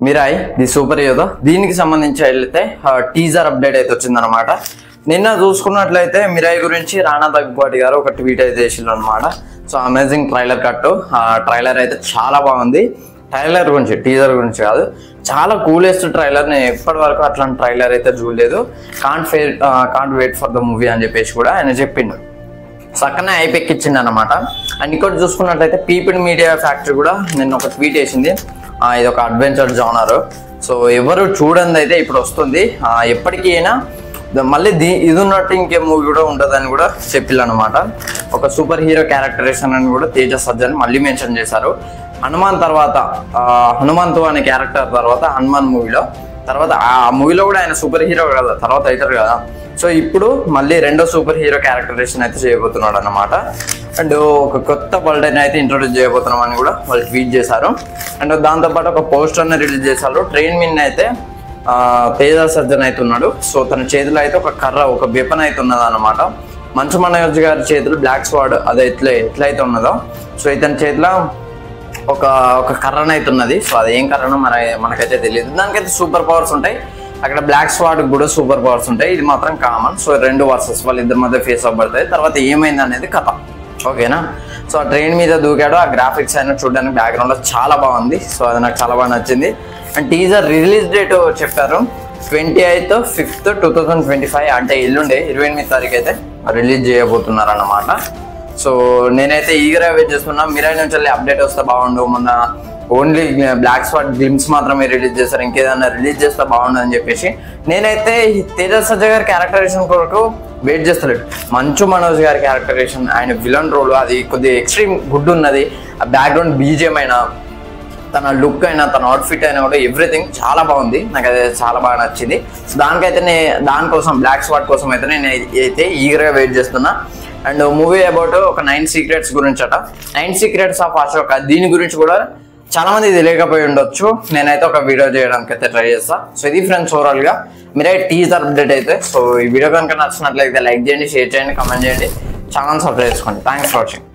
Mirai the super hero దీనికి సంబంధించి అయితే టీజర్ అప్డేట్ అయితే వచ్చిందనమాట. నిన్న చూసుకున్నట్లయితే మిరాయ్ గురించి రానా దగ్గుబాటి గారు ఒక ట్వీట్ అయితే చేసిండ్రు అనమాట. సో అమేజింగ్ ట్రైలర్ కట్టు. ట్రైలర్ అయితే చాలా బాగుంది. ట్రైలర్ గురించి టీజర్ గురించి కాదు, చాలా కూలెస్ట్ ట్రైలర్. నేను ఎప్పటి వరకు అట్లాంటి ట్రైలర్ అయితే చూడలేదు. Can't wait for the movie అని చెప్పేసి కూడా ఆయన చెప్పిండు. సక్కనే అయిపెక్కిచ్చిండు అనమాట. అండ్ ఇక్కడ చూసుకున్నట్లయితే పీపుల్ మీడియా ఫ్యాక్టరీ కూడా నిన్న ఒక ట్వీట్ వేసింది. ఇది ఒక అడ్వెంచర్ జానర్. సో ఎవరు చూడండి అయితే ఇప్పుడు వస్తుంది. ఎప్పటికీ అయినా మళ్ళీ ఇది ఉన్నట్టు ఇంకే మూవీ కూడా ఉంటుందని కూడా చెప్పిల్లు అనమాట. ఒక సూపర్ హీరో క్యారెక్టరేషన్ అని కూడా తేజ సజ్జన్ మళ్ళీ మెన్షన్ చేశారు. హనుమాన్ తర్వాత హనుమంతు అనే క్యారెక్టర్ తర్వాత హనుమాన్ మూవీలో తర్వాత ఆ మూవీలో కూడా ఆయన సూపర్ హీరో కదా, తర్వాత అవుతారు కదా. సో ఇప్పుడు మళ్ళీ రెండో సూపర్ హీరో క్యారెక్టరేషన్ అయితే చేయబోతున్నాడు అనమాట. అండ్ ఒక కొత్త బల్డెన్ అయితే ఇంట్రొడ్యూస్ చేయబోతున్నాం అని కూడా వాళ్ళు ట్వీట్ చేశారు. అండ్ దాంతోపాటు ఒక పోస్టర్ని రిలీజ్ చేశారు. ట్రైన్ మీద అయితే తేజ సజ్జన్ అయితే ఉన్నాడు. సో తన చేతిలో అయితే ఒక కర్ర, ఒక వెపన్ అయితే ఉన్నది అనమాట. మంచు మనోజ్ గారి చేతులు బ్లాక్ స్వాడ్ అది ఎట్లయితే ఉన్నదో, సో ఇతని చేతిలో ఒక కర్రన అయితే ఉన్నది. సో అది ఏం కర్రనో మనకైతే తెలియదు. దానికైతే సూపర్ పవర్స్ ఉంటాయి. అక్కడ బ్లాక్ స్వాడ్ కూడా సూపర్ పవర్స్ ఉంటాయి. ఇది మాత్రం కామన్. సో రెండు వర్సెస్ వాళ్ళిద్దరి మధ్య ఫేస్ అవ్వబడతాయి. తర్వాత ఏమైంది అనేది కథ, ఓకేనా. సో ఆ ట్రైన్ మీద దూకాడు. ఆ గ్రాఫిక్స్ అయినా చూడడానికి బ్యాక్గ్రౌండ్లో చాలా బాగుంది. సో అది నాకు చాలా బాగా నచ్చింది. అండ్ టీజర్ రిలీజ్ డేట్ చెప్పారు 28th 5th 2025, అంటే ఎల్లుండే 28వ తారీఖు అయితే రిలీజ్ చేయబోతున్నారు అన్నమాట. సో నేనైతే ఈగర్గా వెయిట్ చేస్తున్నా. మిరాయ్ నుంచి వెళ్ళి అప్డేట్ వస్తే బాగుండు. మొన్న ఓన్లీ బ్లాక్ స్పాట్ గ్లిమ్స్ మాత్రమే రిలీజ్ చేస్తారు, ఇంకేదన్నా రిలీజ్ చేస్తే బాగుండు అని చెప్పేసి నేనైతే తేజ సజ్జ గారి క్యారెక్టరేషన్ కొరకు వెయిట్ చేస్తలేడు. మంచు మనోజ్ గారి క్యారెక్టరేషన్, ఆయన విలన్ రోల్ అది కొద్దిగా ఎక్స్ట్రీమ్ గుడ్ ఉన్నది. ఆ బ్యాక్గ్రౌండ్ బీజిఎం అయినా, తన లుక్ అయినా, తన అవుట్ఫిట్ అయినా కూడా ఎవ్రీథింగ్ చాలా బాగుంది. నాకు అది చాలా బాగా నచ్చింది. దానికైతే దానికోసం బ్లాక్ స్పాట్ కోసం అయితే నేను అయితే ఈగర్గా వెయిట్ చేస్తున్నా. అండ్ మూవీ అబౌట్ ఒక 9 సీక్రెట్స్ గురించి అట. 9 సీక్రెట్స్ ఆఫ్ అశోక, దీని గురించి కూడా చాలా మంది తెలియకపోయి ఉండొచ్చు. నేనైతే ఒక వీడియో చేయడానికి అయితే ట్రై చేస్తా. సో ఇది ఫ్రెండ్స్ ఓవరాల్ గా మీరైతే టీజర్ అప్డేట్ అయితే. సో ఈ వీడియో కనుక నచ్చినట్లయితే లైక్ చేయండి, షేర్ చేయండి, కామెంట్ చేయండి, ఛానల్ సబ్స్క్రైబ్ చేసుకోండి. Thanks for watching.